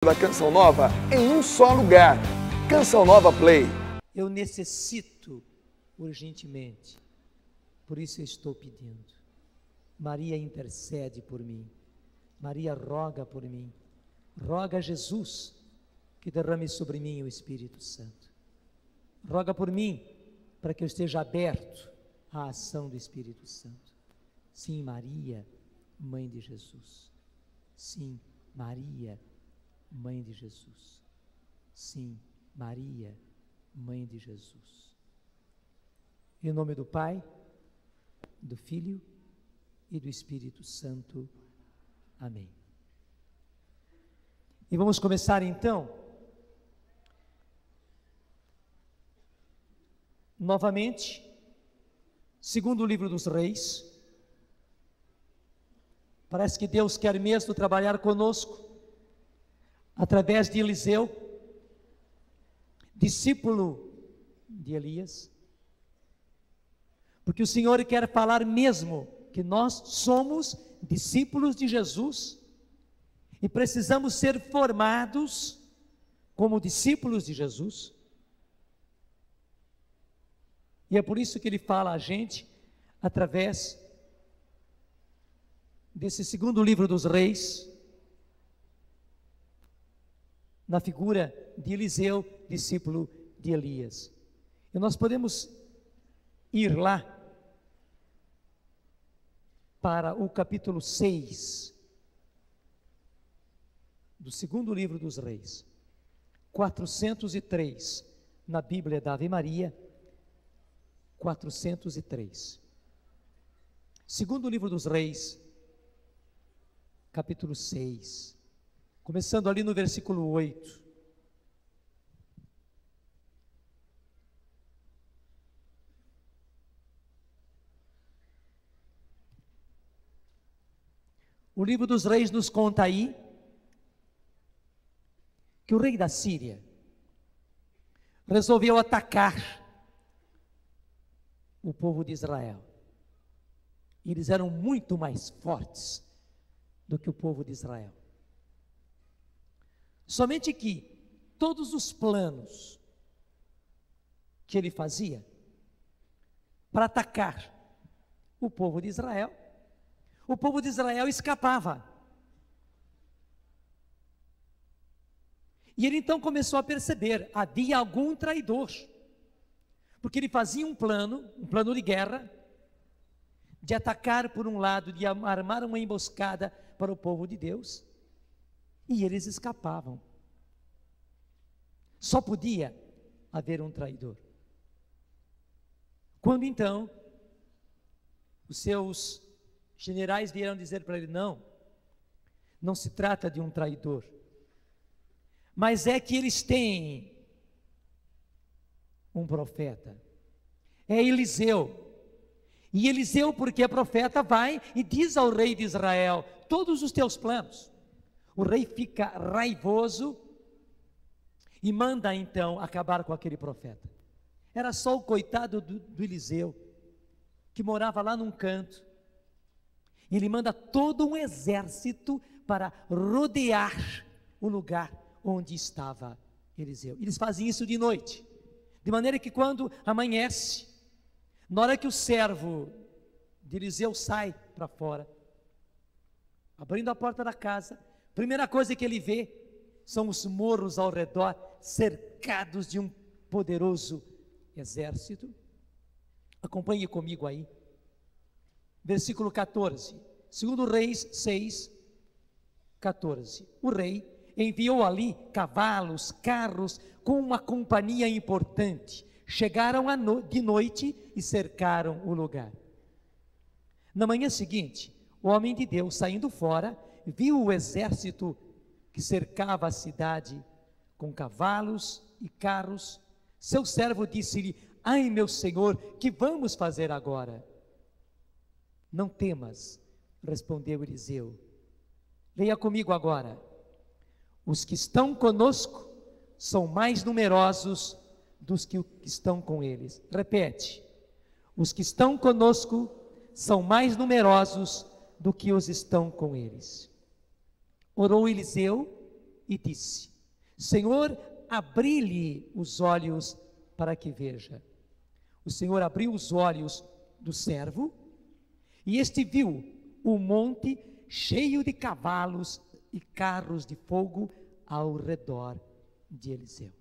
da Canção Nova em um só lugar. Canção Nova Play. Eu necessito urgentemente, por isso eu estou pedindo. Maria intercede por mim, Maria roga por mim, roga a Jesus que derrame sobre mim o Espírito Santo. Roga por mim para que eu esteja aberto à ação do Espírito Santo. Sim, Maria, Mãe de Jesus. Sim, Maria, Mãe de Jesus. Sim, Maria, Mãe de Jesus. Em nome do Pai, do Filho e do Espírito Santo. Amém. E vamos começar então, novamente, segundo o livro dos Reis. Parece que Deus quer mesmo trabalhar conosco, através de Eliseu, discípulo de Elias, porque o Senhor quer falar mesmo que nós somos discípulos de Jesus e precisamos ser formados como discípulos de Jesus. E é por isso que Ele fala a gente através desse segundo livro dos Reis, na figura de Eliseu, discípulo de Elias. E nós podemos ir lá para o capítulo 6 do segundo livro dos Reis, 403, na Bíblia da Ave Maria, 403. Segundo livro dos Reis, capítulo 6, começando ali no versículo 8. O livro dos Reis nos conta aí que o rei da Síria resolveu atacar o povo de Israel. Eles eram muito mais fortes do que o povo de Israel. Somente que todos os planos que ele fazia para atacar o povo de Israel escapava. E ele então começou a perceber, havia algum traidor, porque ele fazia um plano de guerra, de atacar por um lado, de armar uma emboscada para o povo de Deus, e eles escapavam. Só podia haver um traidor. Quando então os seus generais vieram dizer para ele: não se trata de um traidor, mas é que eles têm um profeta, é Eliseu. E Eliseu, porque é profeta, vai e diz ao rei de Israel todos os teus planos. O rei fica raivoso e manda então acabar com aquele profeta. Era só o coitado do Eliseu, que morava lá num canto. E ele manda todo um exército para rodear o lugar onde estava Eliseu. Eles fazem isso de noite, de maneira que quando amanhece, na hora que o servo de Eliseu sai para fora, abrindo a porta da casa, a primeira coisa que ele vê são os morros ao redor, cercados de um poderoso exército. Acompanhe comigo aí, versículo 14, segundo Reis 6, 14. O rei enviou ali cavalos, carros, com uma companhia importante. Chegaram de noite e cercaram o lugar. Na manhã seguinte, o homem de Deus, saindo fora, viu o exército que cercava a cidade com cavalos e carros. Seu servo disse-lhe: ai, meu senhor, que vamos fazer agora? Não temas, respondeu Eliseu. Leia comigo agora. Os que estão conosco são mais numerosos dos que estão com eles. Repete. Os que estão conosco são mais numerosos do que os estão com eles. Orou Eliseu e disse: Senhor, abri-lhe os olhos para que veja. O Senhor abriu os olhos do servo, e este viu o monte cheio de cavalos e carros de fogo ao redor de Eliseu.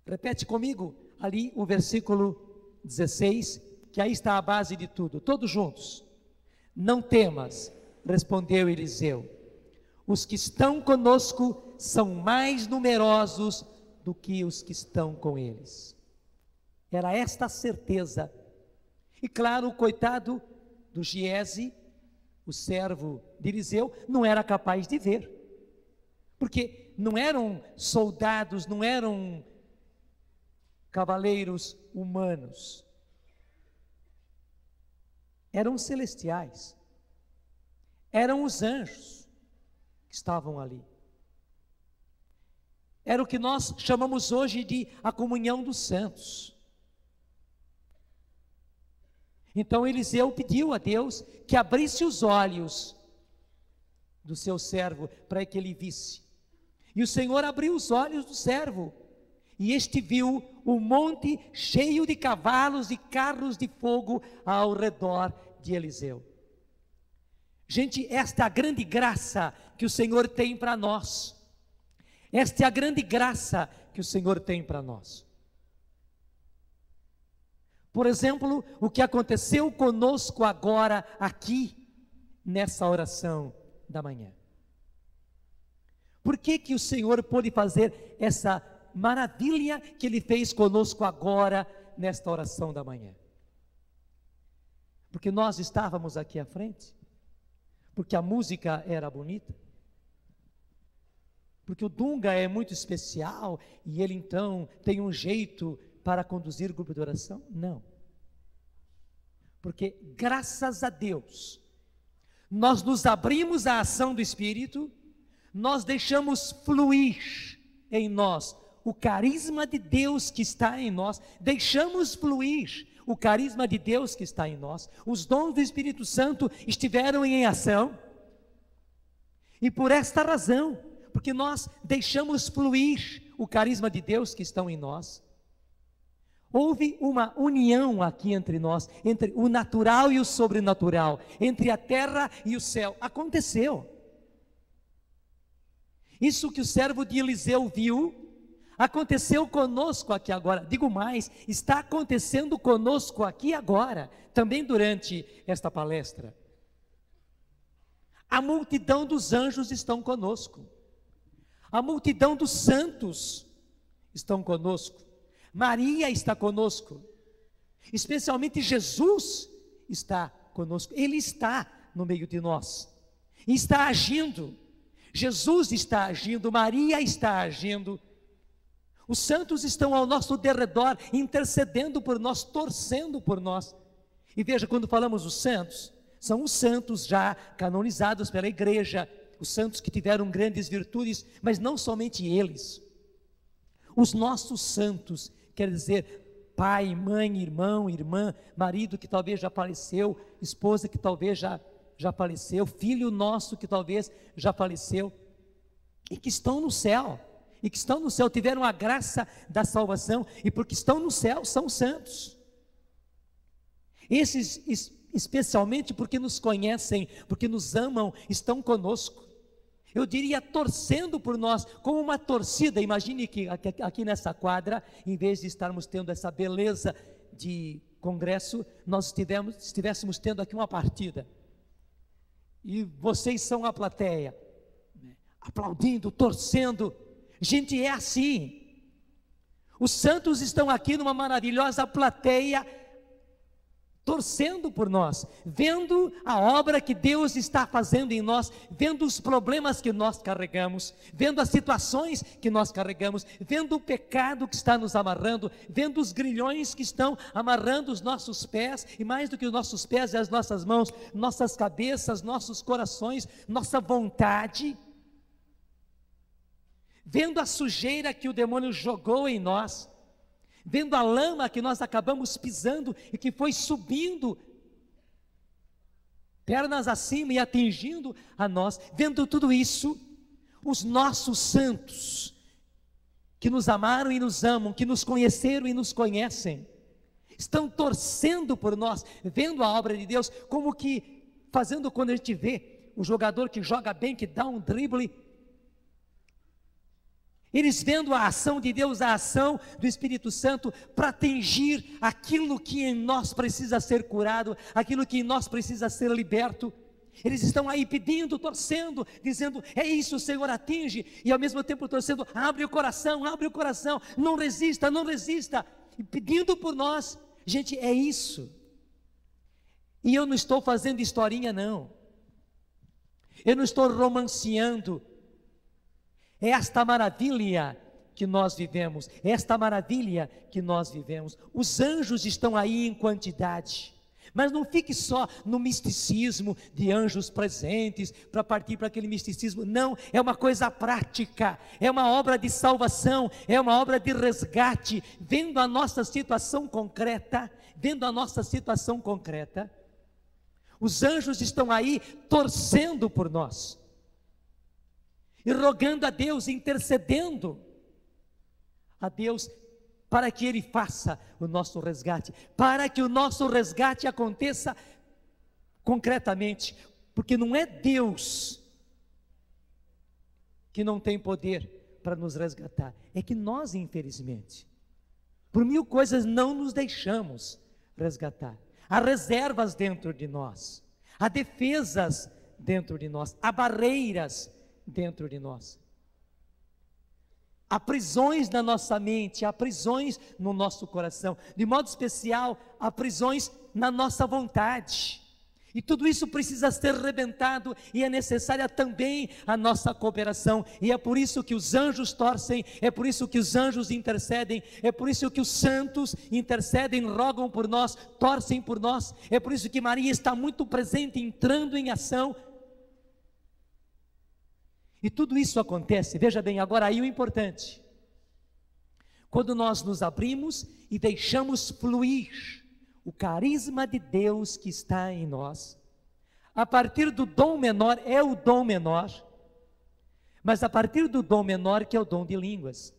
Repete comigo ali o versículo 16, que aí está a base de tudo, todos juntos. Não temas, respondeu Eliseu, os que estão conosco são mais numerosos do que os que estão com eles. Era esta a certeza. E claro, o coitado do Giese, o servo de Eliseu, não era capaz de ver, porque não eram soldados, não eram cavaleiros humanos, eram celestiais, eram os anjos que estavam ali. Era o que nós chamamos hoje de a comunhão dos santos. Então Eliseu pediu a Deus que abrisse os olhos do seu servo para que ele visse. E o Senhor abriu os olhos do servo, e este viu o monte cheio de cavalos e carros de fogo ao redor de Eliseu. Gente, esta é a grande graça que o Senhor tem para nós. Esta é a grande graça que o Senhor tem para nós. Por exemplo, o que aconteceu conosco agora, aqui, nessa oração da manhã. Por que que o Senhor pôde fazer essa maravilha que Ele fez conosco agora, nesta oração da manhã? Porque nós estávamos aqui à frente? Porque a música era bonita? Porque o Dunga é muito especial e ele então tem um jeito para conduzir o grupo de oração? Não. Porque graças a Deus, nós nos abrimos à ação do Espírito, nós deixamos fluir em nós o carisma de Deus que está em nós, deixamos fluir o carisma de Deus que está em nós, os dons do Espírito Santo estiveram em ação, e por esta razão, porque nós deixamos fluir o carisma de Deus que estão em nós, houve uma união aqui entre nós, entre o natural e o sobrenatural, entre a terra e o céu. Aconteceu. Isso que o servo de Eliseu viu, aconteceu conosco aqui agora. Digo mais, está acontecendo conosco aqui agora, também durante esta palestra. A multidão dos anjos estão conosco. A multidão dos santos estão conosco. Maria está conosco. Especialmente Jesus está conosco. Ele está no meio de nós. E está agindo. Jesus está agindo. Maria está agindo. Os santos estão ao nosso derredor, intercedendo por nós, torcendo por nós. E veja, quando falamos os santos, são os santos já canonizados pela igreja, os santos que tiveram grandes virtudes, mas não somente eles. Os nossos santos, quer dizer, pai, mãe, irmão, irmã, marido que talvez já faleceu, esposa que talvez já faleceu, filho nosso que talvez já faleceu, e que estão no céu, tiveram a graça da salvação, e porque estão no céu, são santos. Esses, especialmente porque nos conhecem, porque nos amam, estão conosco. Eu diria torcendo por nós, como uma torcida. Imagine que aqui nessa quadra, em vez de estarmos tendo essa beleza de congresso, nós estivéssemos tendo aqui uma partida. E vocês são a plateia, aplaudindo, torcendo. Gente, é assim. Os santos estão aqui numa maravilhosa plateia, torcendo por nós, vendo a obra que Deus está fazendo em nós, vendo os problemas que nós carregamos, vendo as situações que nós carregamos, vendo o pecado que está nos amarrando, vendo os grilhões que estão amarrando os nossos pés, e mais do que os nossos pés, as nossas mãos, nossas cabeças, nossos corações, nossa vontade, vendo a sujeira que o demônio jogou em nós, vendo a lama que nós acabamos pisando e que foi subindo pernas acima e atingindo a nós. Vendo tudo isso, os nossos santos, que nos amaram e nos amam, que nos conheceram e nos conhecem, estão torcendo por nós, vendo a obra de Deus, como que fazendo quando a gente vê o jogador que joga bem, que dá um drible, eles vendo a ação de Deus, a ação do Espírito Santo, para atingir aquilo que em nós precisa ser curado, aquilo que em nós precisa ser liberto. Eles estão aí pedindo, torcendo, dizendo, é isso, Senhor, atinge, e ao mesmo tempo torcendo, abre o coração, não resista, e pedindo por nós. Gente, é isso. E eu não estou fazendo historinha, não. Eu não estou romanceando. É esta maravilha que nós vivemos, Os anjos estão aí em quantidade. Mas não fique só no misticismo de anjos presentes, para partir para aquele misticismo. Não, é uma coisa prática, é uma obra de salvação, é uma obra de resgate, vendo a nossa situação concreta, os anjos estão aí torcendo por nós, e rogando a Deus, intercedendo a Deus, para que Ele faça o nosso resgate, para que o nosso resgate aconteça concretamente, porque não é Deus que não tem poder para nos resgatar, é que nós, infelizmente, por mil coisas não nos deixamos resgatar. Há reservas dentro de nós, há defesas dentro de nós, há barreiras dentro de nós. Há prisões na nossa mente, há prisões no nosso coração, de modo especial, há prisões na nossa vontade, e tudo isso precisa ser arrebentado, e é necessária também a nossa cooperação, e é por isso que os anjos torcem, é por isso que os anjos intercedem, é por isso que os santos intercedem, rogam por nós, torcem por nós, é por isso que Maria está muito presente, entrando em ação. E tudo isso acontece, veja bem, agora aí o importante, quando nós nos abrimos e deixamos fluir o carisma de Deus que está em nós, a partir do dom menor, é o dom menor, mas a partir do dom menor, que é o dom de línguas,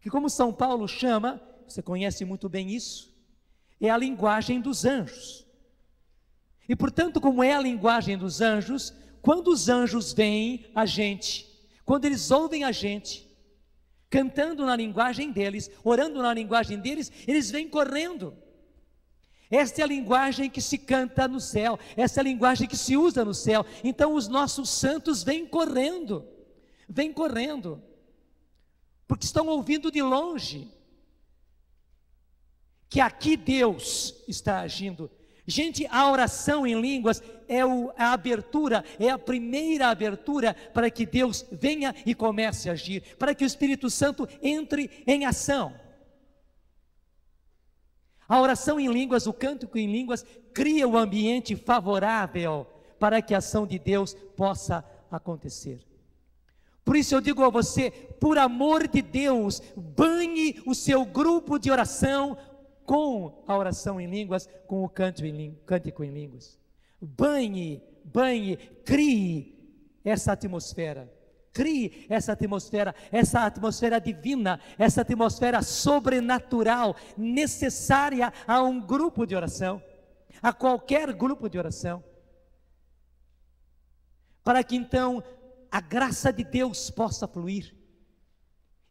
que como São Paulo chama, você conhece muito bem isso, é a linguagem dos anjos. E portanto, como é a linguagem dos anjos, quando os anjos veem a gente, quando eles ouvem a gente, cantando na linguagem deles, orando na linguagem deles, eles vêm correndo. Esta é a linguagem que se canta no céu, essa é a linguagem que se usa no céu. Então os nossos santos vêm correndo, porque estão ouvindo de longe, que aqui Deus está agindo. Gente, a oração em línguas é a abertura, é a primeira abertura para que Deus venha e comece a agir, para que o Espírito Santo entre em ação. A oração em línguas, o cântico em línguas, cria um ambiente favorável para que a ação de Deus possa acontecer. Por isso eu digo a você, por amor de Deus, banhe o seu grupo de oração com a oração em línguas, com o cântico em línguas. Banhe, crie essa atmosfera divina, essa atmosfera sobrenatural, necessária a um grupo de oração, a qualquer grupo de oração, para que então a graça de Deus possa fluir,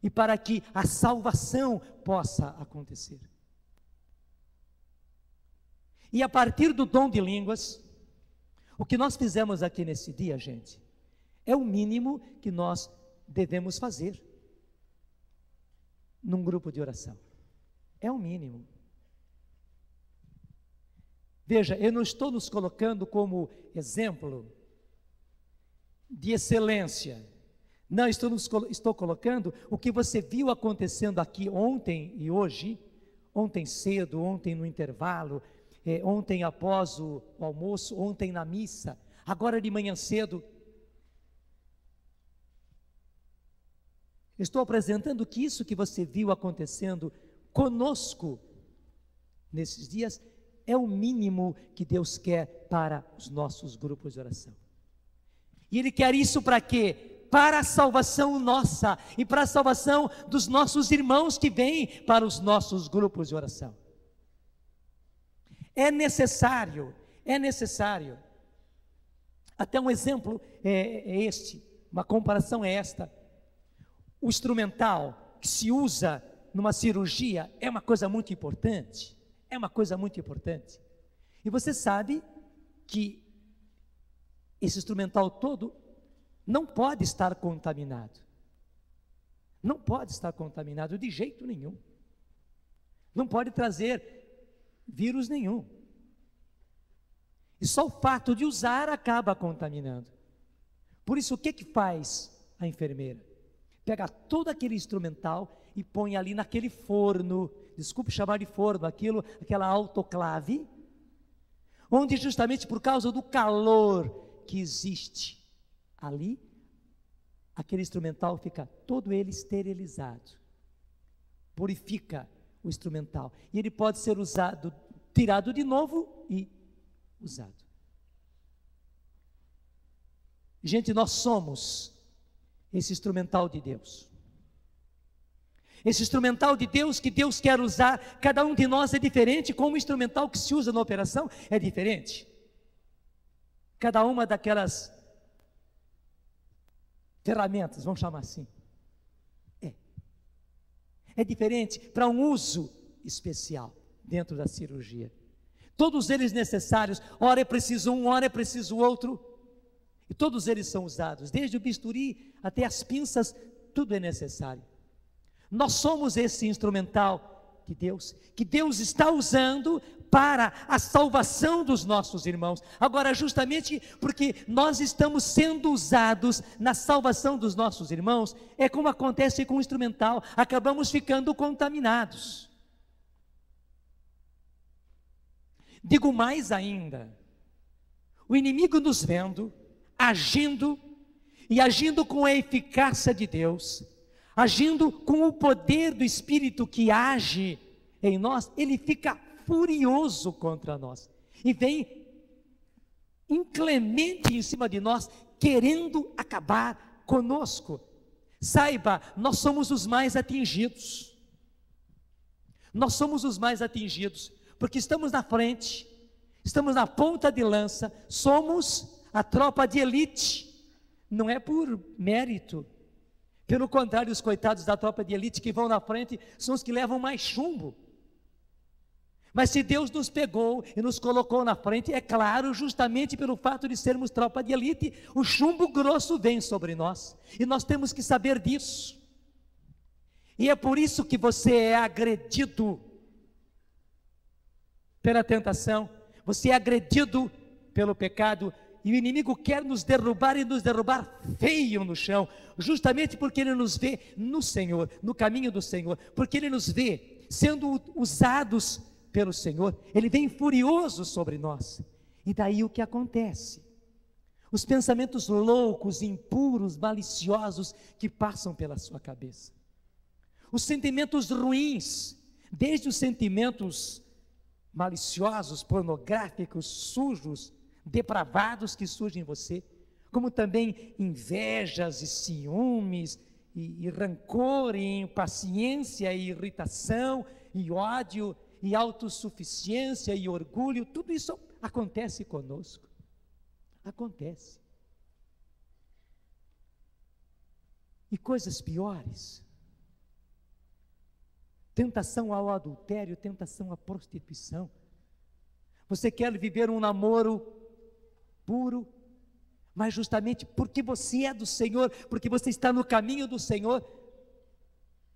e para que a salvação possa acontecer. E a partir do dom de línguas, o que nós fizemos aqui nesse dia, gente, é o mínimo que nós devemos fazer num grupo de oração. É o mínimo. Veja, eu não estou nos colocando como exemplo de excelência. Não, estou colocando o que você viu acontecendo aqui ontem e hoje, ontem cedo, ontem no intervalo, ontem após o almoço, ontem na missa, agora de manhã cedo. Estou apresentando que isso que você viu acontecendo conosco nesses dias é o mínimo que Deus quer para os nossos grupos de oração. E Ele quer isso para quê? Para a salvação nossa e para a salvação dos nossos irmãos que vêm para os nossos grupos de oração. É necessário, até um exemplo é este, uma comparação é esta. O instrumental que se usa numa cirurgia é uma coisa muito importante, E você sabe que esse instrumental todo não pode estar contaminado. Não pode estar contaminado de jeito nenhum. Não pode trazer vírus nenhum. E só o fato de usar acaba contaminando. Por isso, o que faz a enfermeira? Pega todo aquele instrumental e põe ali naquele forno, desculpe chamar de forno, aquela autoclave, onde justamente por causa do calor que existe ali, aquele instrumental fica todo ele esterilizado, purifica o instrumental, e ele pode ser usado, tirado de novo e usado. Gente, nós somos esse instrumental de Deus. Esse instrumental de Deus que Deus quer usar, cada um de nós é diferente, como o instrumental que se usa na operação é diferente. Cada uma daquelas ferramentas, vamos chamar assim, é diferente para um uso especial dentro da cirurgia. Todos eles necessários, ora é preciso um, ora é preciso outro, e todos eles são usados, desde o bisturi até as pinças, tudo é necessário. Nós somos esse instrumental de Deus, que Deus está usando para a salvação dos nossos irmãos. Agora, justamente porque nós estamos sendo usados na salvação dos nossos irmãos, é como acontece com o instrumental, acabamos ficando contaminados. Digo mais ainda, o inimigo nos vendo, agindo com a eficácia de Deus, agindo com o poder do Espírito que age em nós, ele fica furioso contra nós e vem inclemente em cima de nós, querendo acabar conosco. Saiba, nós somos os mais atingidos. Nós somos os mais atingidos, porque estamos na frente, estamos na ponta de lança, somos a tropa de elite. Não é por mérito. Pelo contrário, os coitados da tropa de elite que vão na frente são os que levam mais chumbo. Mas se Deus nos pegou e nos colocou na frente, é claro, justamente pelo fato de sermos tropa de elite, o chumbo grosso vem sobre nós. E nós temos que saber disso. E é por isso que você é agredido pela tentação, você é agredido pelo pecado, e o inimigo quer nos derrubar e nos derrubar feio no chão, justamente porque ele nos vê no Senhor, no caminho do Senhor, porque ele nos vê sendo usados pelo Senhor, ele vem furioso sobre nós. E daí o que acontece? Os pensamentos loucos, impuros, maliciosos que passam pela sua cabeça. Os sentimentos ruins, desde os sentimentos maliciosos, pornográficos, sujos, depravados que surgem em você, como também invejas e ciúmes, e rancor, e impaciência, e irritação, e ódio, e autossuficiência, e orgulho, tudo isso acontece conosco, acontece. E coisas piores, tentação ao adultério, tentação à prostituição. Você quer viver um namoro puro, mas justamente porque você é do Senhor, porque você está no caminho do Senhor,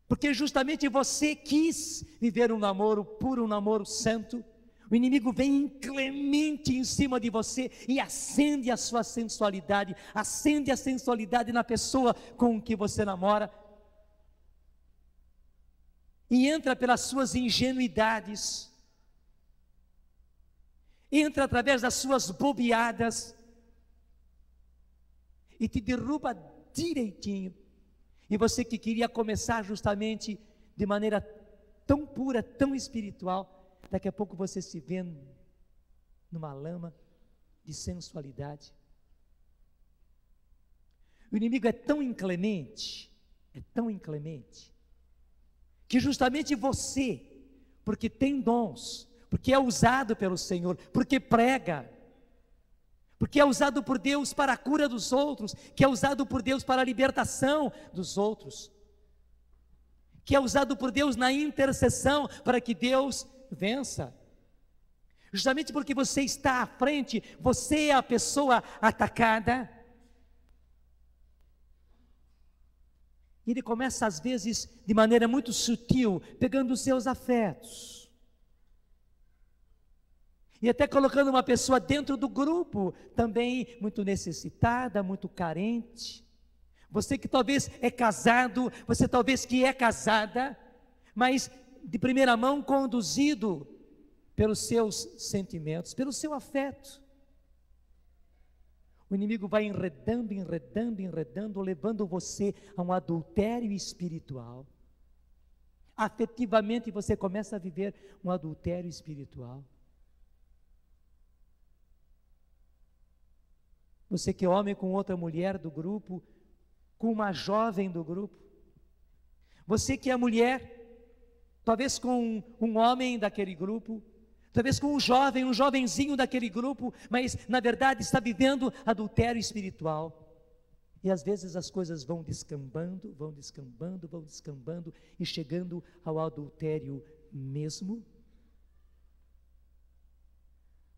porque justamente você quis viver um namoro puro, um namoro santo, o inimigo vem inclemente em cima de você e acende a sua sensualidade, acende a sensualidade na pessoa com que você namora, e entra pelas suas ingenuidades, entra através das suas bobeadas e te derruba direitinho. E você que queria começar justamente de maneira tão pura, tão espiritual, daqui a pouco você se vê numa lama de sensualidade. O inimigo é tão inclemente, que justamente você, porque tem dons, porque é usado pelo Senhor, porque prega, porque é usado por Deus para a cura dos outros, que é usado por Deus para a libertação dos outros, que é usado por Deus na intercessão para que Deus vença. Justamente porque você está à frente, você é a pessoa atacada. Ele começa às vezes de maneira muito sutil, pegando os seus afetos. E até colocando uma pessoa dentro do grupo, também muito necessitada, muito carente. Você que talvez é casado, você talvez que é casada, mas de primeira mão conduzido pelos seus sentimentos, pelo seu afeto. O inimigo vai enredando, levando você a um adultério espiritual. Afetivamente você começa a viver um adultério espiritual. Você que é homem com outra mulher do grupo, com uma jovem do grupo. Você que é mulher, talvez com um homem daquele grupo, talvez com um jovenzinho daquele grupo, mas na verdade está vivendo adultério espiritual. E às vezes as coisas vão descambando e chegando ao adultério mesmo.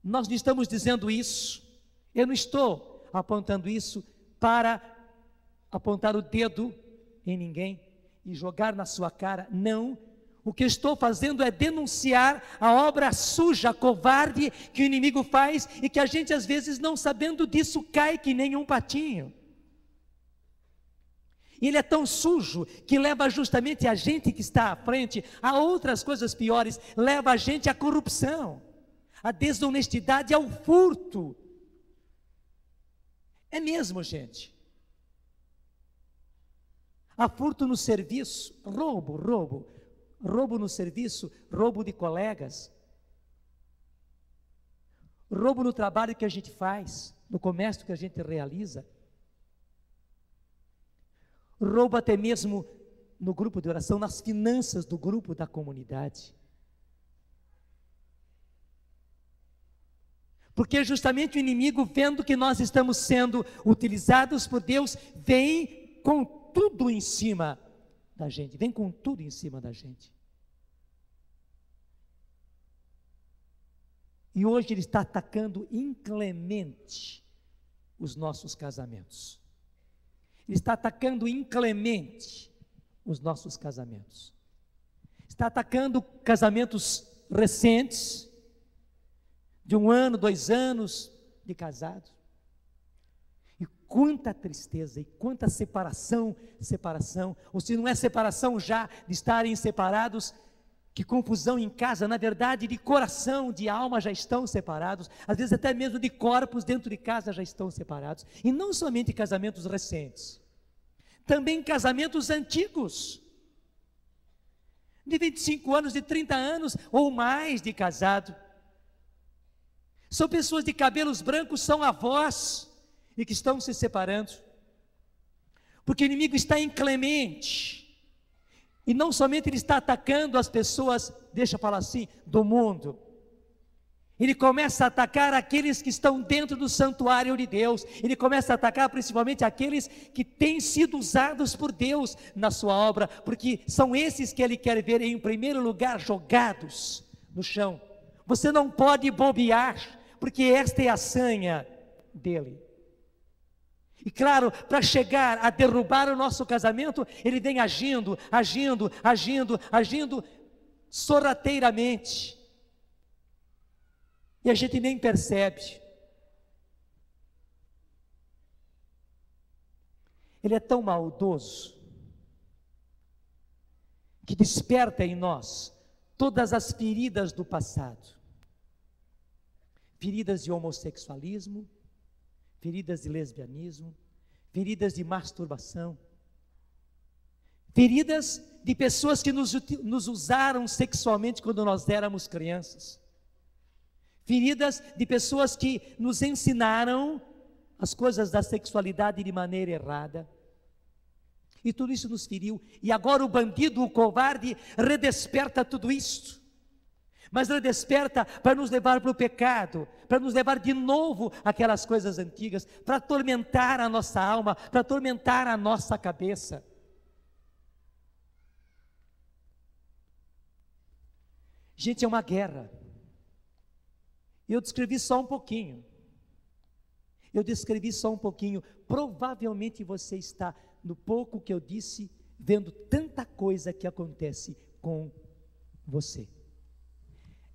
Nós não estamos dizendo isso, eu não estou apontando isso para apontar o dedo em ninguém e jogar na sua cara, não. O que eu estou fazendo é denunciar a obra suja, covarde que o inimigo faz e que a gente às vezes não sabendo disso cai que nem um patinho. E ele é tão sujo que leva justamente a gente que está à frente a outras coisas piores, leva a gente à corrupção, à desonestidade, ao furto. É mesmo, gente. Há furto no serviço, roubo no serviço, roubo de colegas, roubo no trabalho que a gente faz, no comércio que a gente realiza, roubo até mesmo no grupo de oração, nas finanças do grupo da comunidade. Porque justamente o inimigo, vendo que nós estamos sendo utilizados por Deus, vem com tudo em cima da gente, E hoje ele está atacando inclemente os nossos casamentos. Ele está atacando inclemente os nossos casamentos. Está atacando casamentos recentes, de 1 ano, 2 anos de casado. E quanta tristeza, e quanta separação, ou se não é separação já de estarem separados, que confusão em casa, na verdade de coração, de alma já estão separados, às vezes até mesmo de corpos dentro de casa já estão separados, e não somente casamentos recentes, também casamentos antigos, de 25 anos, de 30 anos ou mais de casado. São pessoas de cabelos brancos, são avós e que estão se separando, porque o inimigo está inclemente, e não somente ele está atacando as pessoas, deixa eu falar assim, do mundo, ele começa a atacar aqueles que estão dentro do santuário de Deus, ele começa a atacar principalmente aqueles que têm sido usados por Deus na sua obra, porque são esses que ele quer ver em primeiro lugar jogados no chão. Você não pode bobear, porque esta é a sanha dele. E claro, para chegar a derrubar o nosso casamento, ele vem agindo sorrateiramente. E a gente nem percebe. Ele é tão maldoso, que desperta em nós todas as feridas do passado. Feridas de homossexualismo, feridas de lesbianismo, feridas de masturbação, feridas de pessoas que nos usaram sexualmente quando nós éramos crianças, feridas de pessoas que nos ensinaram as coisas da sexualidade de maneira errada. E tudo isso nos feriu. E agora o bandido, o covarde, redesperta tudo isto. Mas redesperta para nos levar para o pecado, para nos levar de novo àquelas coisas antigas, para atormentar a nossa alma, para atormentar a nossa cabeça. Gente, é uma guerra. Eu descrevi só um pouquinho. Provavelmente você está, no pouco que eu disse, vendo tanta coisa que acontece com você.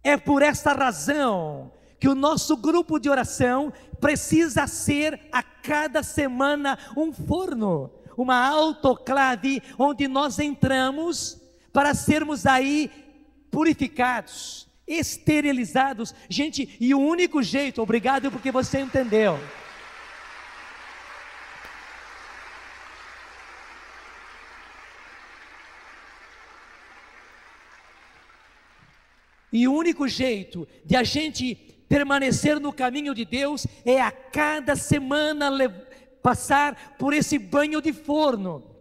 É por essa razão que o nosso grupo de oração precisa ser a cada semana um forno, uma autoclave, onde nós entramos para sermos aí purificados, esterilizados. Gente, e o único jeito, obrigado porque você entendeu. E o único jeito de a gente permanecer no caminho de Deus é a cada semana passar por esse banho de forno.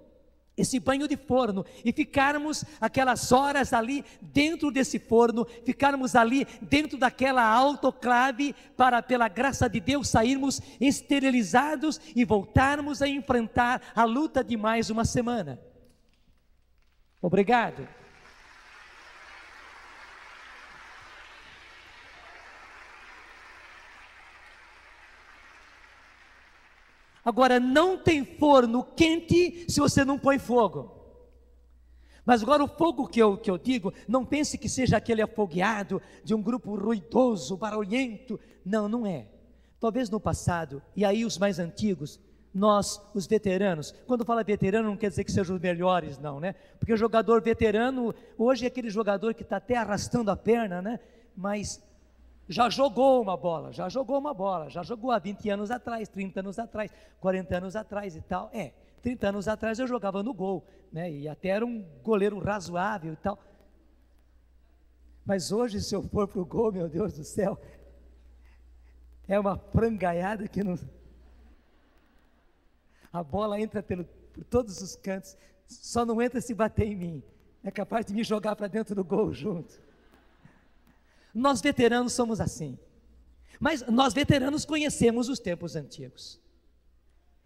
E ficarmos aquelas horas ali dentro desse forno, ficarmos ali dentro daquela autoclave para, pela graça de Deus, sairmos esterilizados e voltarmos a enfrentar a luta de mais uma semana. Obrigado. Agora, não tem forno quente se você não põe fogo. Mas agora o fogo que eu digo, não pense que seja aquele afogueado de um grupo ruidoso, barulhento. Não, não é. Talvez no passado, e aí os mais antigos, nós, os veteranos, quando fala veterano não quer dizer que sejam os melhores, não, né? Porque o jogador veterano, hoje é aquele jogador que está até arrastando a perna, né? Mas já jogou há 20 anos atrás, 30 anos atrás, 40 anos atrás e tal. 30 anos atrás eu jogava no gol, né? E até era um goleiro razoável e tal. Mas hoje, se eu for para o gol, meu Deus do céu, é uma frangaiada que não... A bola entra por todos os cantos, só não entra se bater em mim. É capaz de me jogar para dentro do gol junto. Nós veteranos somos assim, mas nós veteranos conhecemos os tempos antigos.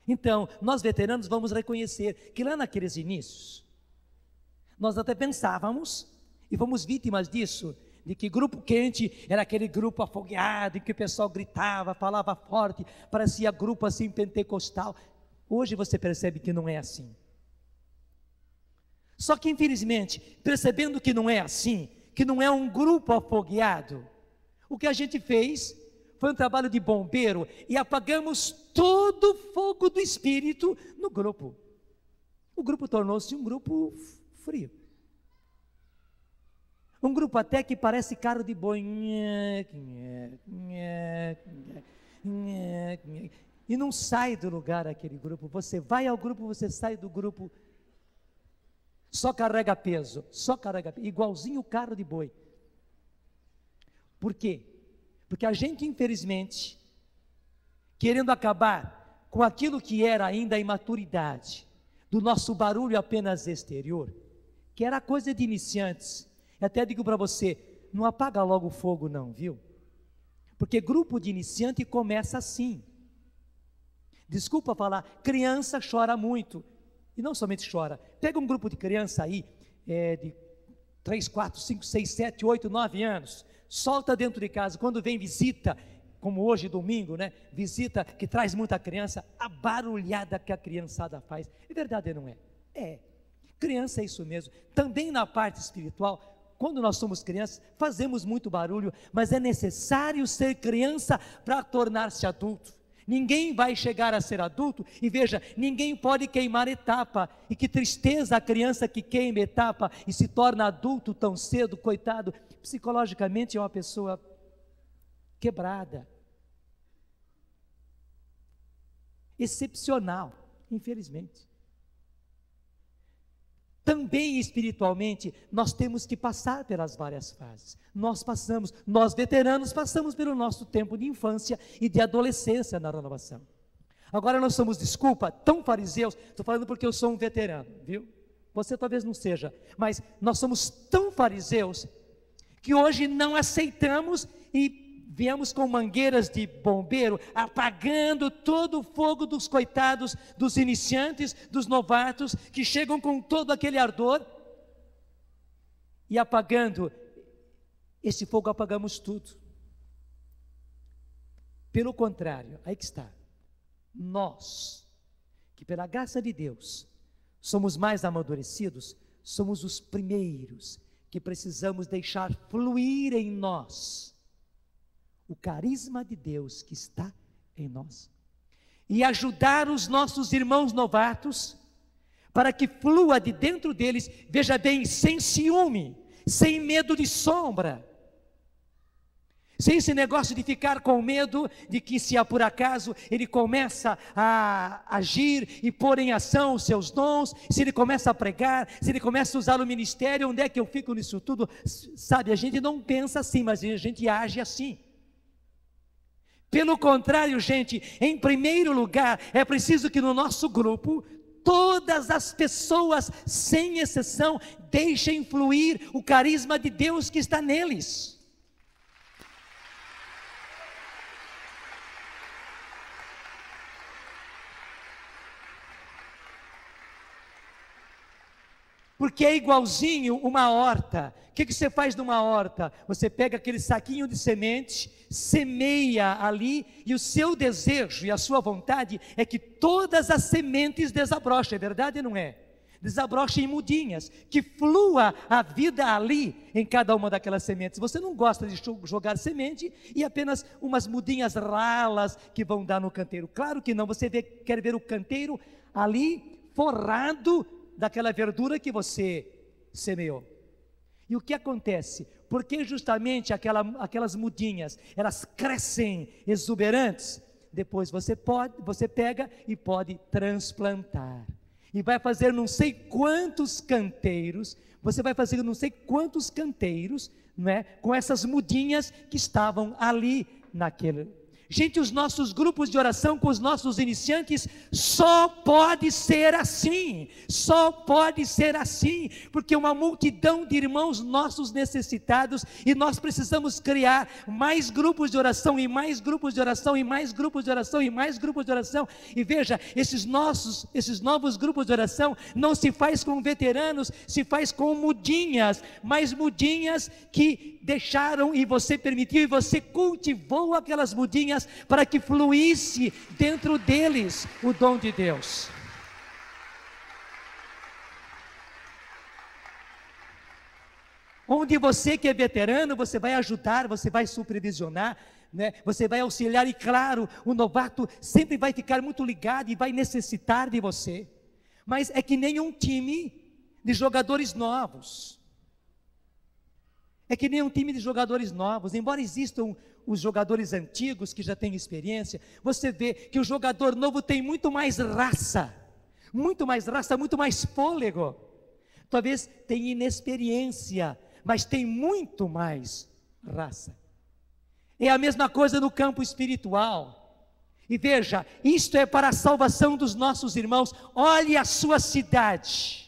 Então, nós veteranos vamos reconhecer que lá naqueles inícios, nós até pensávamos, e fomos vítimas disso, de que grupo quente era aquele grupo afogueado, em que o pessoal gritava, falava forte, parecia grupo assim pentecostal. Hoje você percebe que não é assim. Só que infelizmente, percebendo que não é assim, que não é um grupo afogueado, o que a gente fez foi um trabalho de bombeiro e apagamos todo o fogo do Espírito no grupo. O grupo tornou-se um grupo frio. Um grupo até que parece carro de boi. E não sai do lugar aquele grupo. Você vai ao grupo, você sai do grupo. Só carrega peso, igualzinho o carro de boi. Por quê? Porque a gente, infelizmente, querendo acabar com aquilo que era ainda a imaturidade, do nosso barulho apenas exterior, que era coisa de iniciantes. Eu até digo para você, não apaga logo o fogo não, viu? Porque grupo de iniciante começa assim. Desculpa falar, criança chora muito. E não somente chora, pega um grupo de criança aí, de 3, 4, 5, 6, 7, 8, 9 anos, solta dentro de casa, quando vem visita, como hoje domingo, né? Visita que traz muita criança, a barulhada que a criançada faz, é verdade ou não é? Criança é isso mesmo, também na parte espiritual, quando nós somos crianças, fazemos muito barulho, mas é necessário ser criança para tornar-se adulto. Ninguém vai chegar a ser adulto, e veja, ninguém pode queimar etapa, e que tristeza a criança que queima etapa e se torna adulto tão cedo, coitado, psicologicamente é uma pessoa quebrada, excepcional, infelizmente. também espiritualmente, nós temos que passar pelas várias fases. Nós veteranos passamos pelo nosso tempo de infância e de adolescência na renovação. Agora nós somos, desculpa, tão fariseus, estou falando porque eu sou um veterano, viu? Você talvez não seja, mas nós somos tão fariseus que hoje não aceitamos e viemos com mangueiras de bombeiro, apagando todo o fogo dos coitados, dos iniciantes, dos novatos, que chegam com todo aquele ardor, e apagando esse fogo, apagamos tudo. Pelo contrário, aí que está, nós, que pela graça de Deus, somos mais amadurecidos, somos os primeiros que precisamos deixar fluir em nós o carisma de Deus que está em nós, e ajudar os nossos irmãos novatos, para que flua de dentro deles, veja bem, sem ciúme, sem medo de sombra, sem esse negócio de ficar com medo de que, se por acaso ele começa a agir e pôr em ação os seus dons, se ele começa a pregar, se ele começa a usar o ministério, onde é que eu fico nisso tudo? Sabe, a gente não pensa assim, mas a gente age assim. Pelo contrário, gente, em primeiro lugar, é preciso que no nosso grupo, todas as pessoas, sem exceção, deixem fluir o carisma de Deus que está neles. Porque é igualzinho uma horta. O que você faz numa horta? Você pega aquele saquinho de semente, semeia ali, e o seu desejo e a sua vontade é que todas as sementes desabrochem, é verdade ou não é? Desabrochem em mudinhas, que flua a vida ali em cada uma daquelas sementes. Você não gosta de jogar semente e apenas umas mudinhas ralas que vão dar no canteiro. Claro que não, você quer ver o canteiro ali forrado daquela verdura que você semeou. E o que acontece? Porque justamente aquelas mudinhas, elas crescem exuberantes, depois você pega e pode transplantar, e vai fazer não sei quantos canteiros, não é? Com essas mudinhas que estavam ali naquele. Gente, os nossos grupos de oração com os nossos iniciantes só pode ser assim, porque uma multidão de irmãos nossos necessitados, e nós precisamos criar mais grupos de oração, e mais grupos de oração, e mais grupos de oração, e mais grupos de oração. E veja, esses novos grupos de oração não se faz com veteranos, se faz com mudinhas, mas mudinhas que deixaram, e você permitiu, e você cultivou aquelas mudinhas para que fluísse dentro deles o dom de Deus. Onde você que é veterano, você vai ajudar, você vai supervisionar, né? Você vai auxiliar, e claro, o novato sempre vai ficar muito ligado e vai necessitar de você. Mas é que nem um time de jogadores novos. Embora existam os jogadores antigos que já têm experiência, você vê que o jogador novo tem muito mais raça, muito mais fôlego. Talvez tenha inexperiência, mas tem muito mais raça. É a mesma coisa no campo espiritual. E veja, isto é para a salvação dos nossos irmãos. Olhe a sua cidade.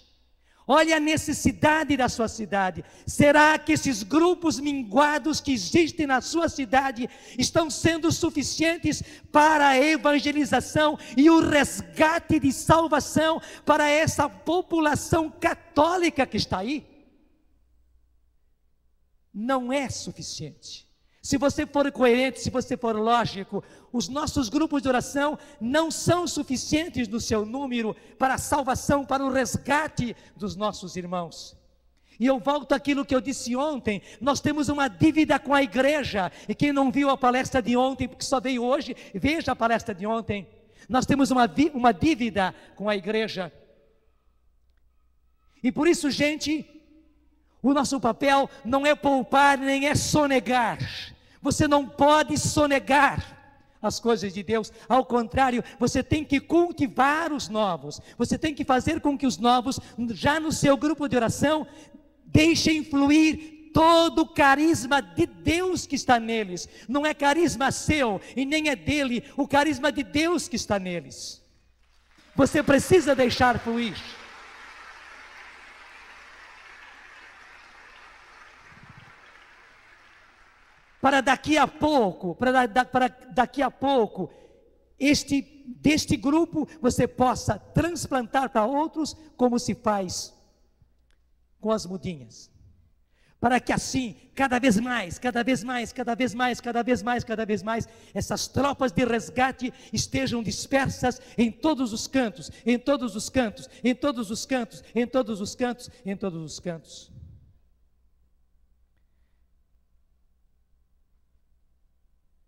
Olha a necessidade da sua cidade. Será que esses grupos minguados que existem na sua cidade estão sendo suficientes para a evangelização e o resgate de salvação para essa população católica que está aí? Não é suficiente. Se você for coerente, se você for lógico, os nossos grupos de oração não são suficientes no seu número para a salvação, para o resgate dos nossos irmãos. E eu volto àquilo que eu disse ontem, nós temos uma dívida com a igreja, e quem não viu a palestra de ontem, porque só veio hoje, veja a palestra de ontem. Nós temos uma dívida com a igreja. E por isso, gente, o nosso papel não é poupar, nem é sonegar. Você não pode sonegar as coisas de Deus. Ao contrário, você tem que cultivar os novos. Você tem que fazer com que os novos, já no seu grupo de oração, deixem fluir todo o carisma de Deus que está neles. Não é carisma seu e nem é dele, o carisma de Deus que está neles. Você precisa deixar fluir. Para daqui a pouco, deste grupo, você possa transplantar para outros, como se faz com as mudinhas. Para que assim, cada vez mais, essas tropas de resgate estejam dispersas em todos os cantos.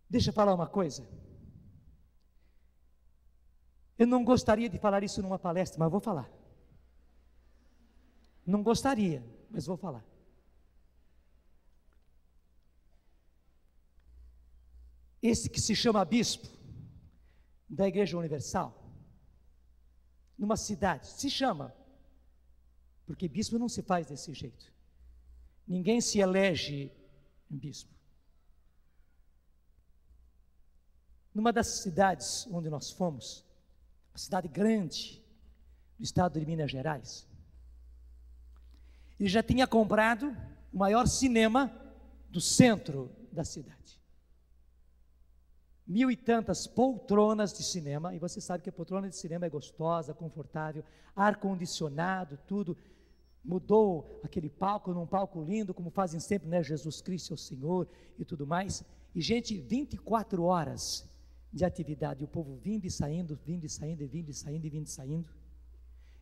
Deixa eu falar uma coisa. Eu não gostaria de falar isso numa palestra, mas vou falar. Não gostaria, mas vou falar. Esse que se chama bispo da Igreja Universal, numa cidade, se chama, porque bispo não se faz desse jeito. Ninguém se elege bispo. Numa das cidades onde nós fomos, uma cidade grande, do estado de Minas Gerais, ele já tinha comprado o maior cinema do centro da cidade. 1.000 e tantas poltronas de cinema, e você sabe que a poltrona de cinema é gostosa, confortável, ar-condicionado, tudo. Mudou aquele palco num palco lindo, como fazem sempre, né? Jesus Cristo é o Senhor e tudo mais. E gente, 24 horas de atividade, e o povo vindo e saindo.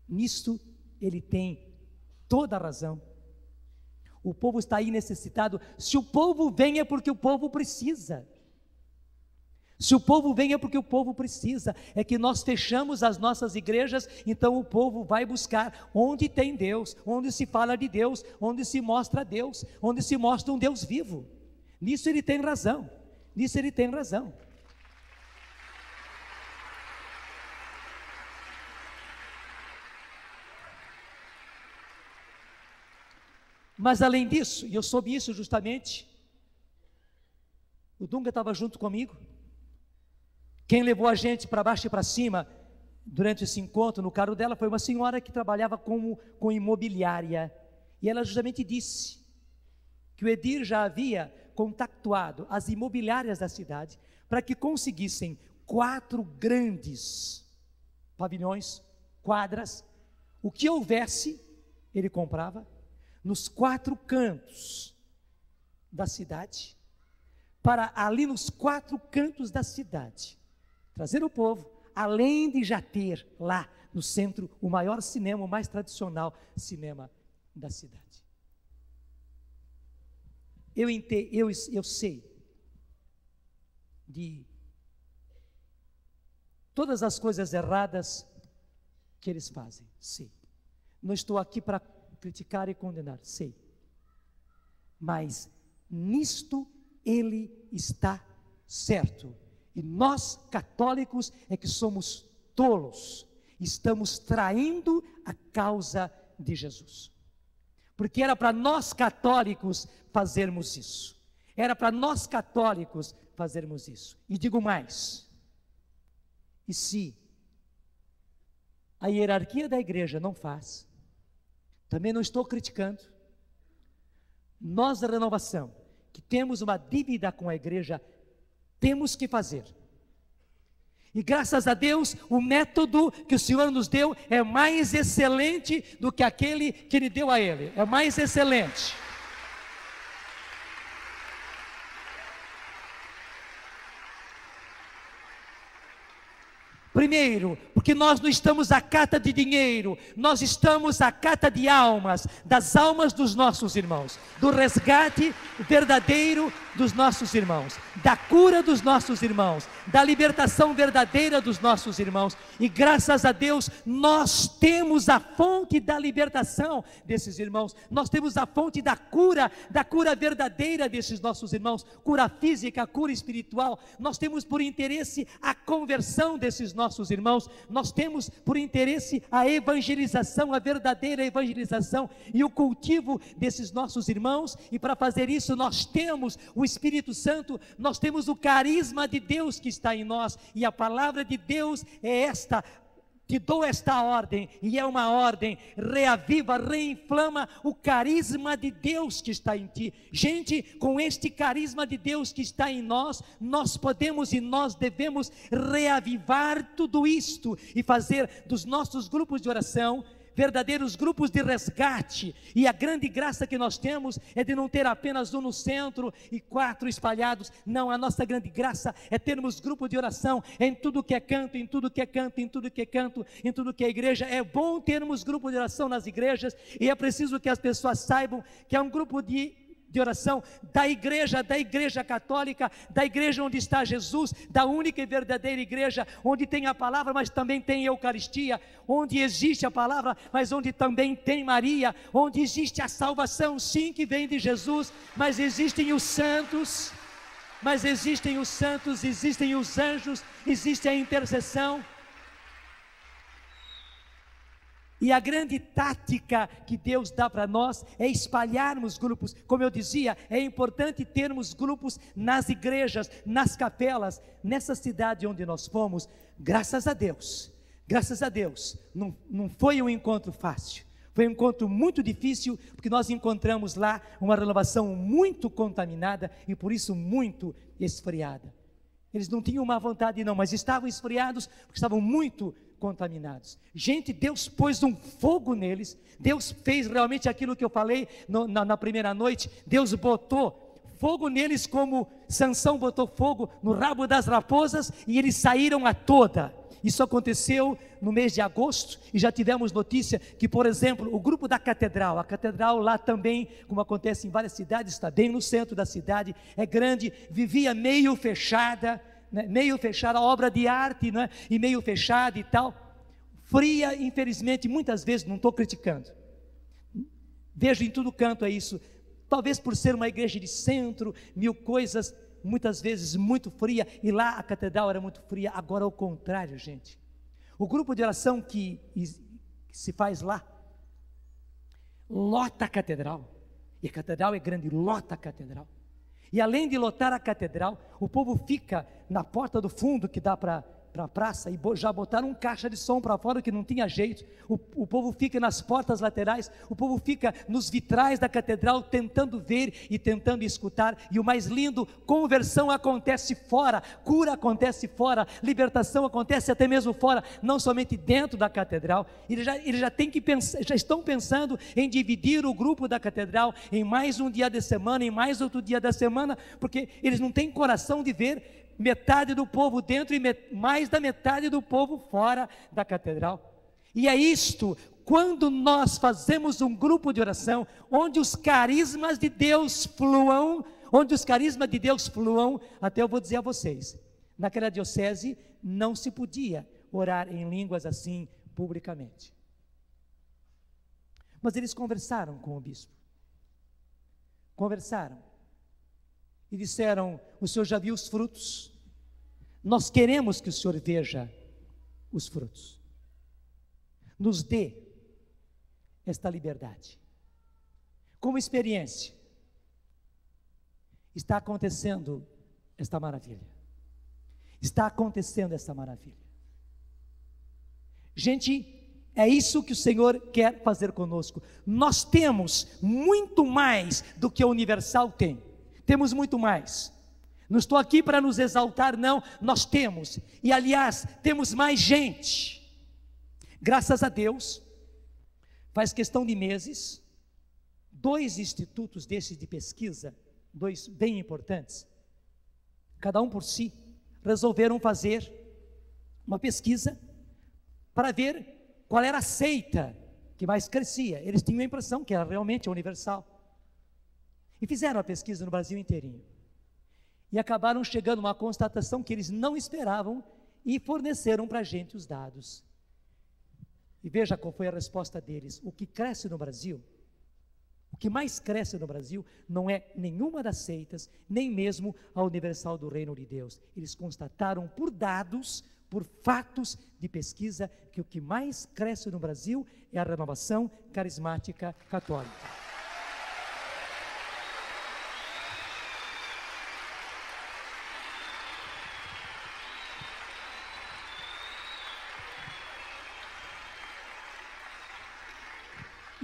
Nisto ele tem toda a razão. O povo está aí necessitado. Se o povo vem é porque o povo precisa. É que nós fechamos as nossas igrejas, então o povo vai buscar onde tem Deus, onde se fala de Deus, onde se mostra Deus, onde se mostra um Deus vivo. Nisso ele tem razão. Mas além disso, e eu soube isso justamente, o Dunga estava junto comigo. Quem levou a gente para baixo e para cima durante esse encontro no carro dela foi uma senhora que trabalhava com imobiliária. E ela justamente disse que o Edir já havia contactuado as imobiliárias da cidade para que conseguissem 4 grandes pavilhões, quadras, o que houvesse, ele comprava, nos 4 cantos da cidade, para ali nos 4 cantos da cidade, trazer o povo, além de já ter lá no centro o maior cinema, o mais tradicional cinema da cidade. Eu sei de todas as coisas erradas que eles fazem, sei. Não estou aqui para criticar e condenar, sei. Mas nisto ele está certo. E nós, católicos, é que somos tolos. Estamos traindo a causa de Jesus. Porque era para nós católicos fazermos isso. E digo mais. E se a hierarquia da igreja não faz, também não estou criticando. Nós da Renovação, que temos uma dívida com a igreja, temos que fazer. E graças a Deus, o método que o Senhor nos deu é mais excelente do que aquele que Ele deu a Ele. É mais excelente. Primeiro, porque nós não estamos à cata de dinheiro, nós estamos à cata de almas, das almas dos nossos irmãos, do resgate verdadeiro dos nossos irmãos, da cura dos nossos irmãos, da libertação verdadeira dos nossos irmãos. E graças a Deus, nós temos a fonte da libertação desses irmãos, nós temos a fonte da cura verdadeira desses nossos irmãos, cura física, cura espiritual. Nós temos por interesse a conversão desses nossos irmãos, nós temos por interesse a evangelização, a verdadeira evangelização e o cultivo desses nossos irmãos. E para fazer isso, nós temos o Espírito Santo, nós temos o carisma de Deus que está em nós, e a palavra de Deus é esta: te dou esta ordem, e é uma ordem: reaviva, reinflama o carisma de Deus que está em ti. Gente, com este carisma de Deus que está em nós, nós podemos e nós devemos reavivar tudo isto e fazer dos nossos grupos de oração verdadeiros grupos de resgate. E a grande graça que nós temos é de não ter apenas um no centro e 4 espalhados. Não, a nossa grande graça é termos grupo de oração em tudo que é canto, em tudo que é canto, em tudo que é canto, em tudo que é igreja. É bom termos grupo de oração nas igrejas, e é preciso que as pessoas saibam que é um grupo de oração da igreja católica, da igreja onde está Jesus, da única e verdadeira igreja, onde tem a palavra, mas também tem a Eucaristia, onde existe a palavra, mas onde também tem Maria, onde existe a salvação, sim, que vem de Jesus, mas existem os santos, existem os anjos, existe a intercessão. E a grande tática que Deus dá para nós é espalharmos grupos. Como eu dizia, é importante termos grupos nas igrejas, nas capelas. Nessa cidade onde nós fomos, graças a Deus, não foi um encontro fácil. Foi um encontro muito difícil, porque nós encontramos lá uma renovação muito contaminada e por isso muito esfriada. Eles não tinham má vontade não, mas estavam esfriados porque estavam muito contaminados. Gente, Deus pôs um fogo neles. Deus fez realmente aquilo que eu falei na primeira noite. Deus botou fogo neles, como Sansão botou fogo no rabo das raposas, e eles saíram a toda. Isso aconteceu no mês de agosto, e já tivemos notícia que, por exemplo, o grupo da catedral, a catedral lá também, como acontece em várias cidades, está bem no centro da cidade, é grande, vivia meio fechada, né? Meio fechada, obra de arte, né? E meio fechada e tal, fria, infelizmente, muitas vezes, não estou criticando, vejo em todo canto é isso, talvez por ser uma igreja de centro, 1000 coisas, muitas vezes muito fria, e lá a catedral era muito fria. Agora ao contrário, gente, o grupo de oração que se faz lá, lota a catedral, e a catedral é grande, lota a catedral, e além de lotar a catedral, o povo fica na porta do fundo, que dá para a praça, e já botaram um caixa de som para fora, que não tinha jeito. O povo fica nas portas laterais, o povo fica nos vitrais da catedral, tentando ver e tentando escutar. E o mais lindo, conversão acontece fora, cura acontece fora, libertação acontece até mesmo fora, não somente dentro da catedral. Eles já estão pensando em dividir o grupo da catedral em mais um dia de semana, em mais outro dia da semana, porque eles não têm coração de ver metade do povo dentro e mais da metade do povo fora da catedral. E é isto, quando nós fazemos um grupo de oração, onde os carismas de Deus fluam, até eu vou dizer a vocês, naquela diocese não se podia orar em línguas assim publicamente. Mas eles conversaram com o bispo, e disseram: o senhor já viu os frutos? Nós queremos que o senhor veja os frutos. Nos dê esta liberdade. Como experiência, está acontecendo esta maravilha. Gente, é isso que o Senhor quer fazer conosco. Nós temos muito mais do que a Universal tem. Temos muito mais. Não estou aqui para nos exaltar, não. Nós temos, e aliás, temos mais gente. Graças a Deus, faz questão de meses, 2 institutos desses de pesquisa, 2 bem importantes, cada um por si, resolveram fazer uma pesquisa para ver qual era a seita que mais crescia. Eles tinham a impressão que era realmente a Universal. E fizeram a pesquisa no Brasil inteirinho. e acabaram chegando a uma constatação que eles não esperavam e forneceram para a gente os dados. E veja qual foi a resposta deles. O que cresce no Brasil, o que mais cresce no Brasil, não é nenhuma das seitas, nem mesmo a Universal do Reino de Deus. Eles constataram por dados, por fatos de pesquisa, que o que mais cresce no Brasil é a renovação carismática católica.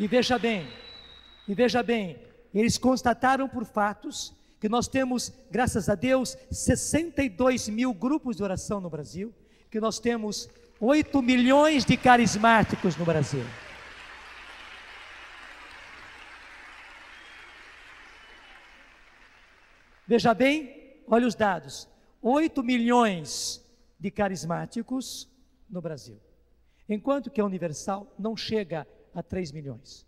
E veja bem, eles constataram por fatos que nós temos, graças a Deus, 62 mil grupos de oração no Brasil, que nós temos 8 milhões de carismáticos no Brasil. Veja bem, olha os dados, 8 milhões de carismáticos no Brasil, enquanto que a Universal não chega a 3 milhões.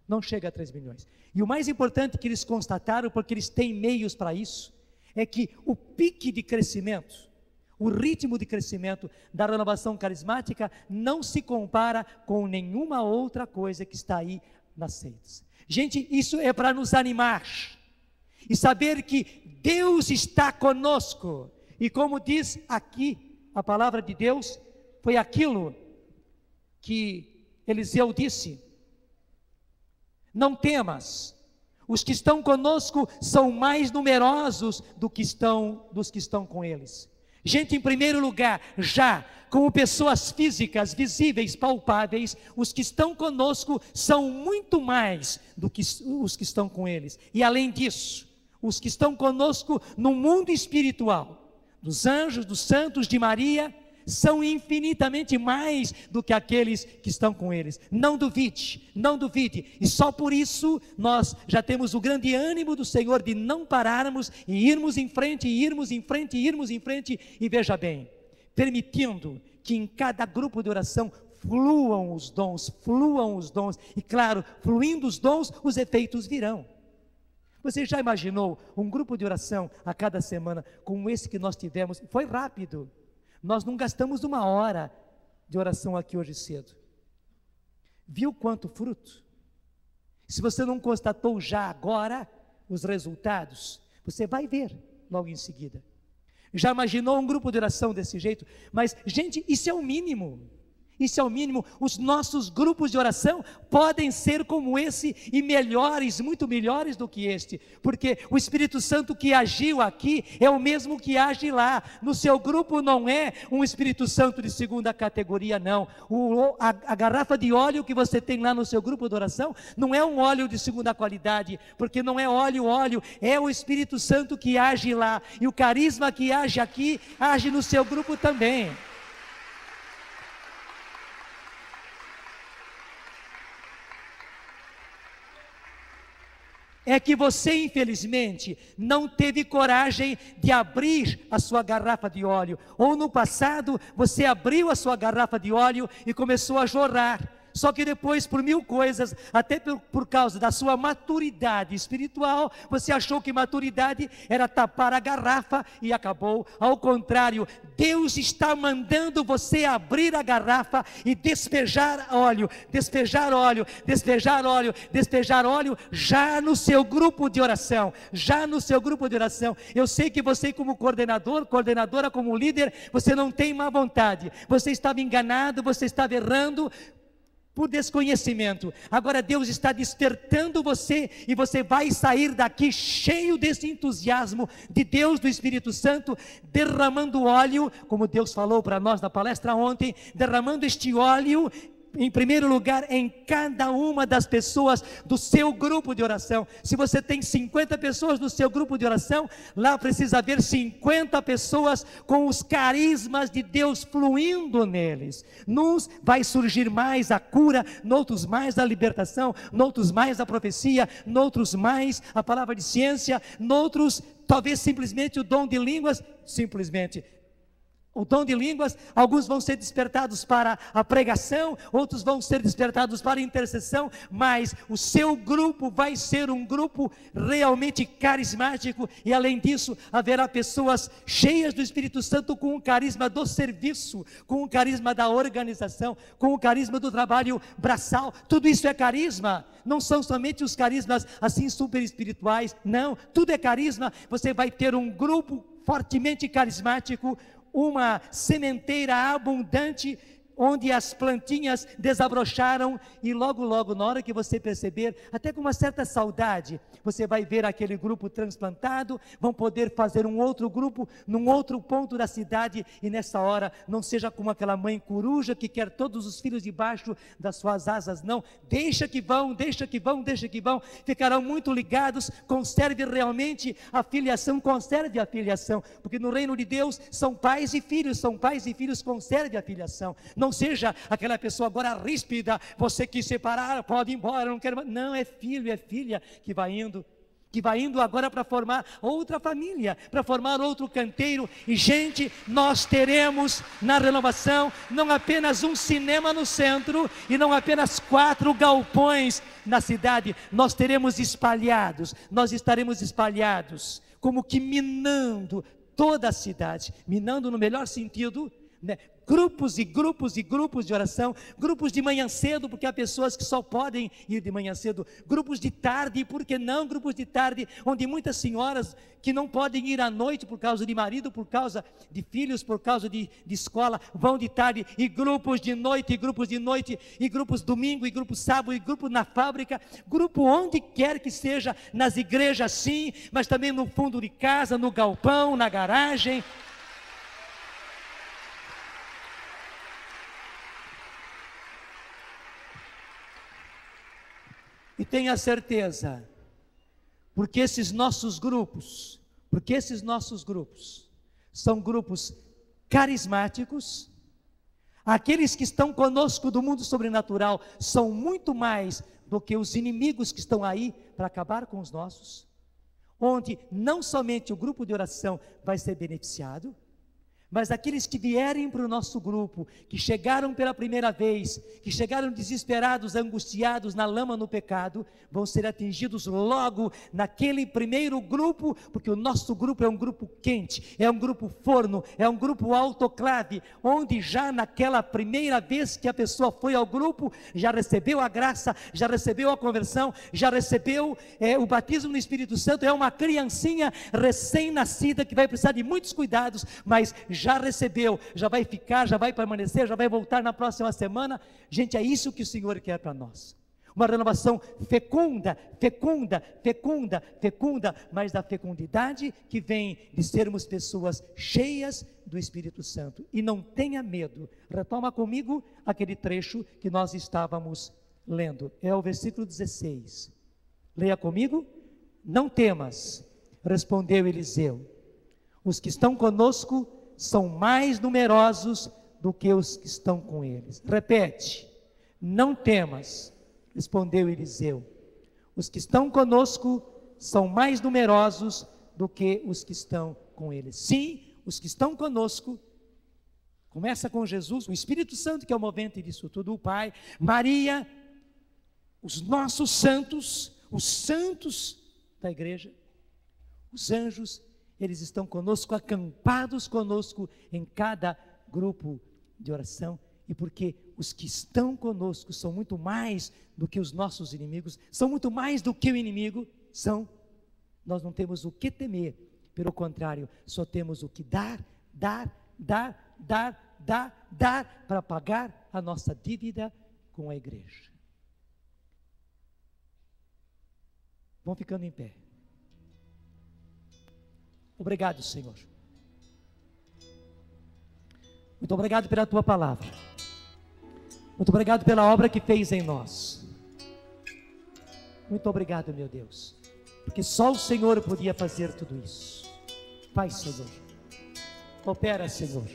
Não chega a 3 milhões. E o mais importante que eles constataram, porque eles têm meios para isso, é que o pique de crescimento, o ritmo de crescimento da renovação carismática não se compara com nenhuma outra coisa que está aí nas seitas. Gente, isso é para nos animar e saber que Deus está conosco. E como diz aqui a palavra de Deus, foi aquilo que Eliseu disse: não temas, os que estão conosco são mais numerosos dos que estão com eles. Gente, em primeiro lugar, já como pessoas físicas, visíveis, palpáveis, os que estão conosco são muito mais do que os que estão com eles. E além disso, os que estão conosco no mundo espiritual, dos anjos, dos santos, de Maria, são infinitamente mais do que aqueles que estão com eles. Não duvide, não duvide. E só por isso nós já temos o grande ânimo do Senhor de não pararmos e irmos em frente, irmos em frente, irmos em frente. E veja bem, permitindo que em cada grupo de oração fluam os dons. E claro, fluindo os dons, os efeitos virão. Você já imaginou um grupo de oração a cada semana como esse que nós tivemos? Foi rápido. Nós não gastamos 1 hora de oração aqui hoje cedo. Viu quanto fruto? Se você não constatou já agora os resultados, você vai ver logo em seguida. Já imaginou um grupo de oração desse jeito? Mas, gente, isso é o mínimo. Isso é o mínimo. Os nossos grupos de oração podem ser como esse e melhores, muito melhores do que este, porque o Espírito Santo que agiu aqui é o mesmo que age lá. No seu grupo não é um Espírito Santo de segunda categoria, não. A garrafa de óleo que você tem lá no seu grupo de oração não é um óleo de segunda qualidade, porque não é óleo, é o Espírito Santo que age lá, e o carisma que age aqui, age no seu grupo também. É que você, infelizmente, não teve coragem de abrir a sua garrafa de óleo. Ou no passado, você abriu a sua garrafa de óleo e começou a jorrar. Só que depois, por 1000 coisas, até por causa da sua maturidade espiritual, você achou que maturidade era tapar a garrafa e acabou. Ao contrário, Deus está mandando você abrir a garrafa e despejar óleo, despejar óleo, despejar óleo, despejar óleo, já no seu grupo de oração, já no seu grupo de oração. Eu sei que você, como coordenador, coordenadora, como líder, você não tem má vontade, você estava enganado, você estava errando por desconhecimento. Agora Deus está despertando você, e você vai sair daqui cheio desse entusiasmo de Deus, do Espírito Santo, derramando óleo, como Deus falou para nós na palestra ontem, derramando este óleo, em primeiro lugar, em cada uma das pessoas do seu grupo de oração. Se você tem 50 pessoas no seu grupo de oração, lá precisa haver 50 pessoas com os carismas de Deus fluindo neles. Nuns vai surgir mais a cura, noutros mais a libertação, noutros mais a profecia, noutros mais a palavra de ciência, noutros talvez simplesmente o dom de línguas, simplesmente. o dom de línguas, alguns vão ser despertados para a pregação, outros vão ser despertados para a intercessão, mas o seu grupo vai ser um grupo realmente carismático, e além disso, haverá pessoas cheias do Espírito Santo com o carisma do serviço, com o carisma da organização, com o carisma do trabalho braçal. Tudo isso é carisma, não são somente os carismas assim super espirituais, não, tudo é carisma. Você vai ter um grupo fortemente carismático, uma sementeira abundante, onde as plantinhas desabrocharam, e logo, logo, na hora que você perceber, até com uma certa saudade, você vai ver aquele grupo transplantado, vão poder fazer um outro grupo, num outro ponto da cidade, e nessa hora, não seja como aquela mãe coruja, que quer todos os filhos debaixo das suas asas, não, deixa que vão, deixa que vão, deixa que vão, ficarão muito ligados, conserve realmente a filiação, conserve a filiação, porque no reino de Deus, são pais e filhos, conserve a filiação. Não seja aquela pessoa agora ríspida, você quis separar, pode ir embora, não quero mais. Não, é filho, é filha que vai indo agora para formar outra família, para formar outro canteiro. E gente, nós teremos na renovação não apenas um cinema no centro, e não apenas 4 galpões na cidade, nós teremos espalhados, nós estaremos espalhados, como que minando toda a cidade, minando no melhor sentido, né? Grupos e grupos e grupos de oração, grupos de manhã cedo, porque há pessoas que só podem ir de manhã cedo, grupos de tarde, e por que não grupos de tarde, onde muitas senhoras que não podem ir à noite por causa de marido, por causa de filhos, por causa de escola, vão de tarde, e grupos de noite, e grupos domingo, e grupos sábado, e grupo na fábrica, grupo onde quer que seja, nas igrejas sim, mas também no fundo de casa, no galpão, na garagem. E tenha certeza, porque esses nossos grupos são grupos carismáticos, aqueles que estão conosco do mundo sobrenatural são muito mais do que os inimigos que estão aí para acabar com os nossos, onde não somente o grupo de oração vai ser beneficiado, mas aqueles que vierem para o nosso grupo, que chegaram pela primeira vez, que chegaram desesperados, angustiados na lama, no pecado, vão ser atingidos logo naquele primeiro grupo, porque o nosso grupo é um grupo quente, é um grupo forno, é um grupo autoclave, onde já naquela primeira vez que a pessoa foi ao grupo, já recebeu a graça, já recebeu a conversão, já recebeu o batismo no Espírito Santo, é uma criancinha recém-nascida que vai precisar de muitos cuidados, mas já recebeu, já vai ficar, já vai permanecer, já vai voltar na próxima semana. Gente, é isso que o Senhor quer para nós, uma renovação fecunda, mas da fecundidade que vem de sermos pessoas cheias do Espírito Santo. E não tenha medo, retoma comigo aquele trecho que nós estávamos lendo, é o versículo 16, leia comigo. Não temas, respondeu Eliseu, os que estão conosco são mais numerosos do que os que estão com eles. Repete, não temas, respondeu Eliseu, os que estão conosco são mais numerosos do que os que estão com eles. Sim, os que estão conosco, começa com Jesus, o Espírito Santo que é o movente disso tudo, o Pai, Maria, os nossos santos, os santos da igreja, os anjos, eles estão conosco, acampados conosco em cada grupo de oração, e porque os que estão conosco são muito mais do que os nossos inimigos, são muito mais do que o inimigo, nós não temos o que temer, pelo contrário, só temos o que dar, para pagar a nossa dívida com a igreja. Vão ficando em pé. Obrigado, Senhor. Muito obrigado pela Tua palavra. Muito obrigado pela obra que fez em nós. Muito obrigado, meu Deus, porque só o Senhor podia fazer tudo isso. Faz, Senhor. Opera, Senhor.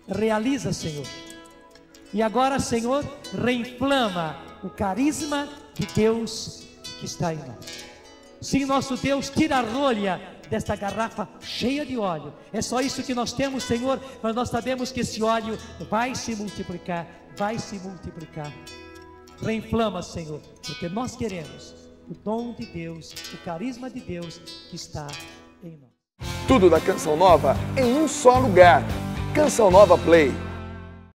Realiza, Senhor. E agora, Senhor, reinflama o carisma de Deus que está em nós. Sim, nosso Deus, tira a rolha desta garrafa cheia de óleo. É só isso que nós temos, Senhor, mas nós sabemos que esse óleo vai se multiplicar, vai se multiplicar. Reinflama, Senhor, porque nós queremos o dom de Deus, o carisma de Deus que está em nós. Tudo da Canção Nova em um só lugar. Canção Nova Play.